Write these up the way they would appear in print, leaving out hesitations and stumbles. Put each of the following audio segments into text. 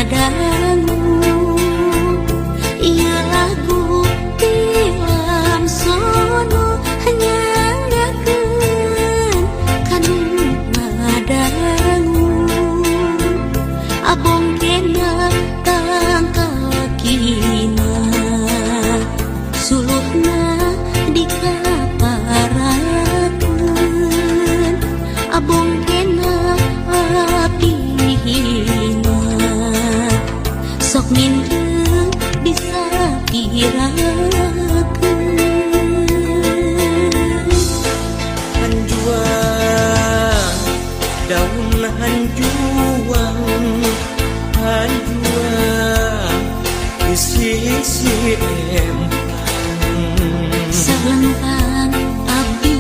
ngadangu. Ieu lagu tilam sono nyanggakeun kanu ngadangu. Abong kena tangkakina suluhna dikaparakeun. Abong kena abdina sok mindeng bisa kirakeun. Hanjuang daun hanjuang hanjuang isi empang Salempang abdi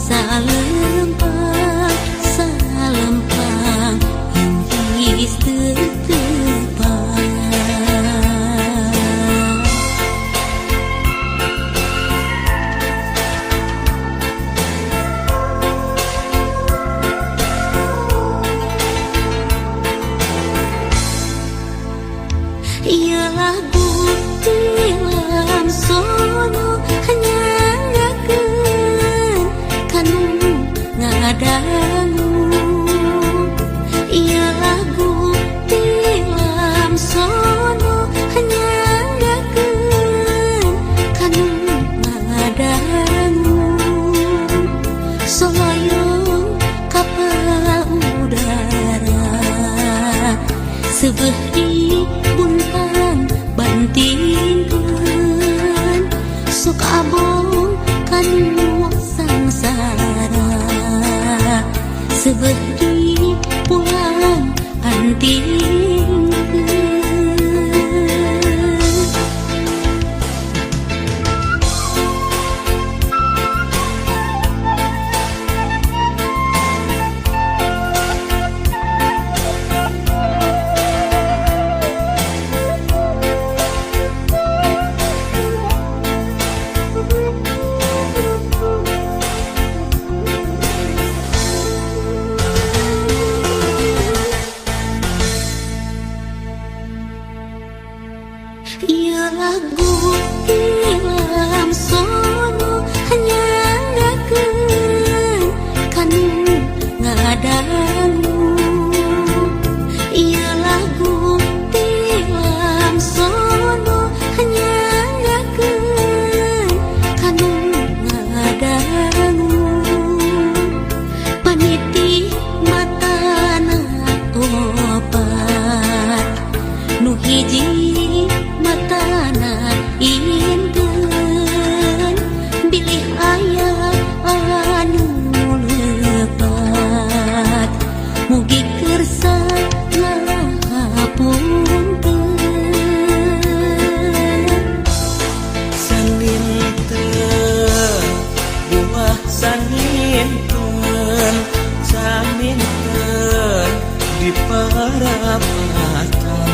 salempang salempang hingis tetepang. Ieu lagu tilam sono nyanggakeun kanu ngadangu. Ieu lagu tilam sono nyanggakeun kanu ngadangu. Soloyong ka udara seubeuh di buntang bantingkeun sok abong kanu sangsara seubeuh di pulang antingkeun. Ieu lagu tilam sono nyanggakeun kanu ngadangu. Ieu lagu tilam sono nyanggakeun kanu ngadangu. Paniti matana opat nu hiji matana indeun bilih aya anu lepat mugi kersa ngahapunkeun. saninten buah saninten saninten di parapatan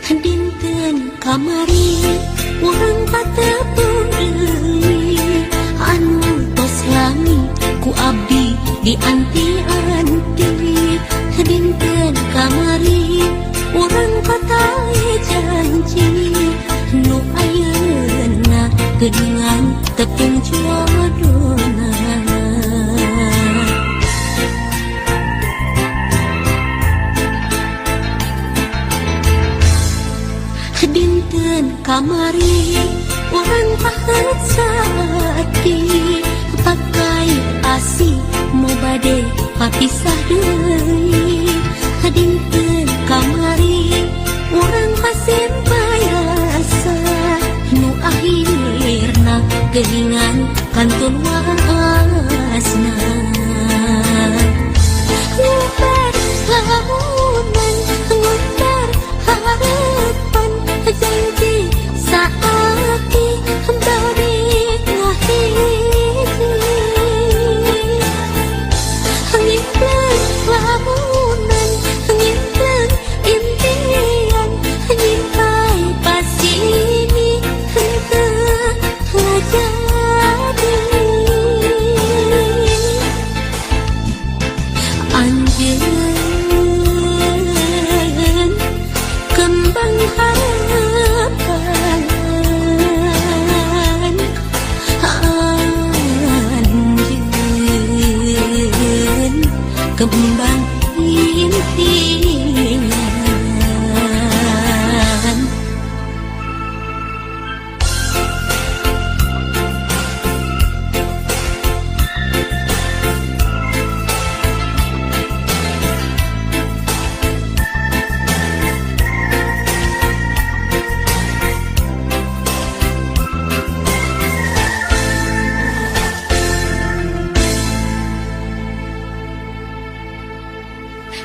dinten kamari urang patepung deui anu tos lami ku abdi di anti-anti dinten kamari urang patae janji nu ayeuna geuningan tepung jodohna dinten kamari urang pahet saati pakai asi mau bade papisah deui dinten kamari urang pasimpayasa nu akhirna geuningan kantun waasna ngubar lamunan ngundar harapan janji saati balik ngahiji ngimpen lamunan ngimpen impian nyimpai pasini henteu jadi anjeun kembang harapan anjeun kembang impian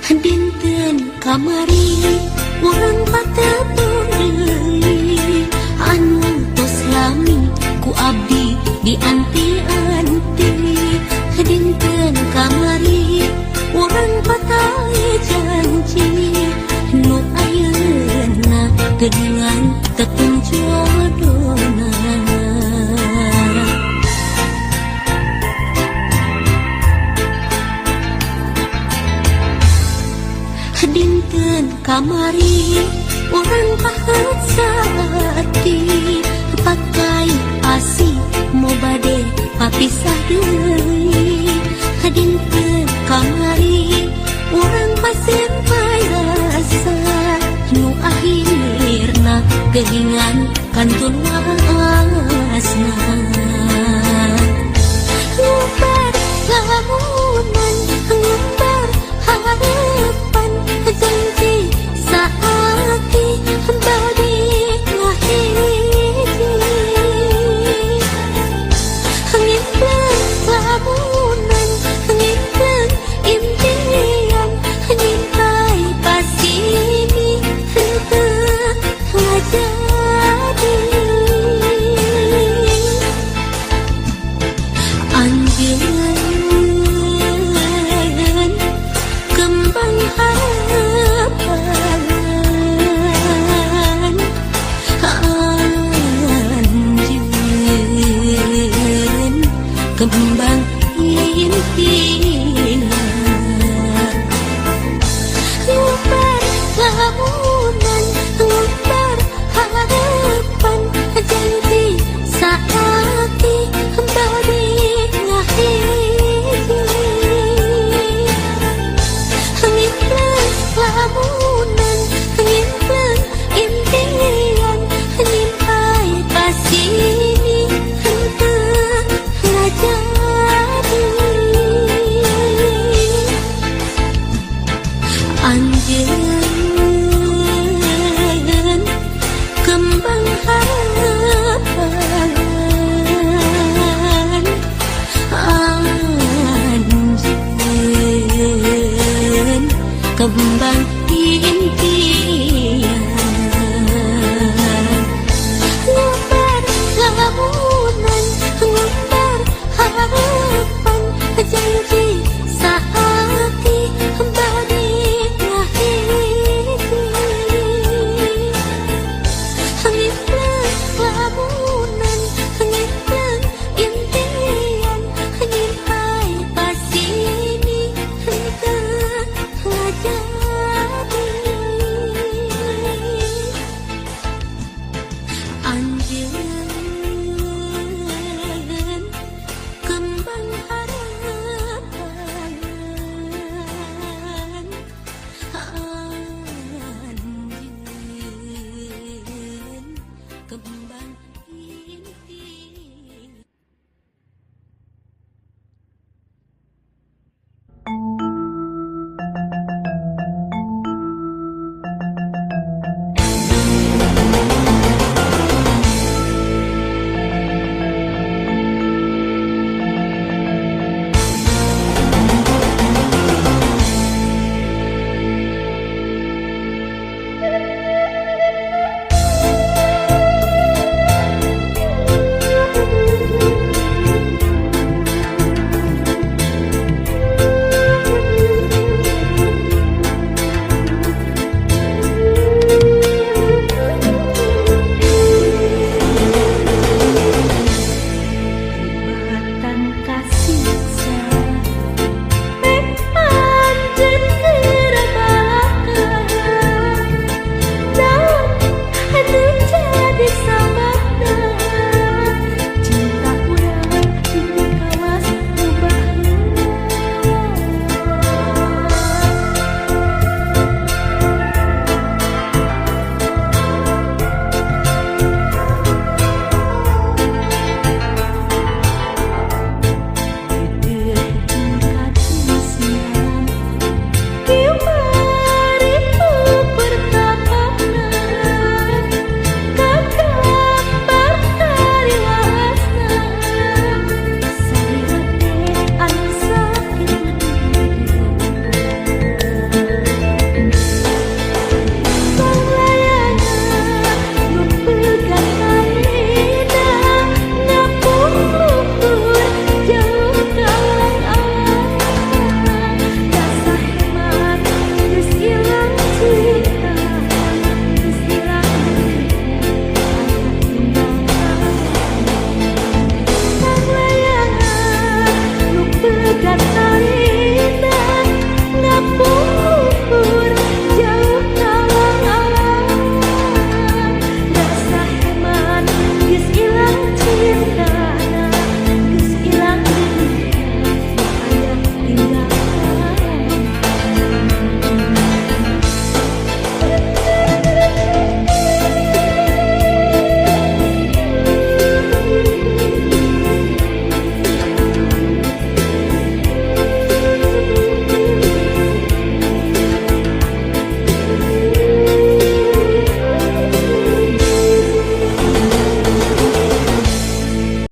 dinten kamari urang patepung deui anu tos lami ku abdi di anti-anti dinten kamari urang patae janji nu ayeuna geuningan tepung jodohna dinten kamari urang pahet saati pakai asi mau bade papisah deui dinten kamari urang pasimpayasa nu akhirna geuningan kantun waasna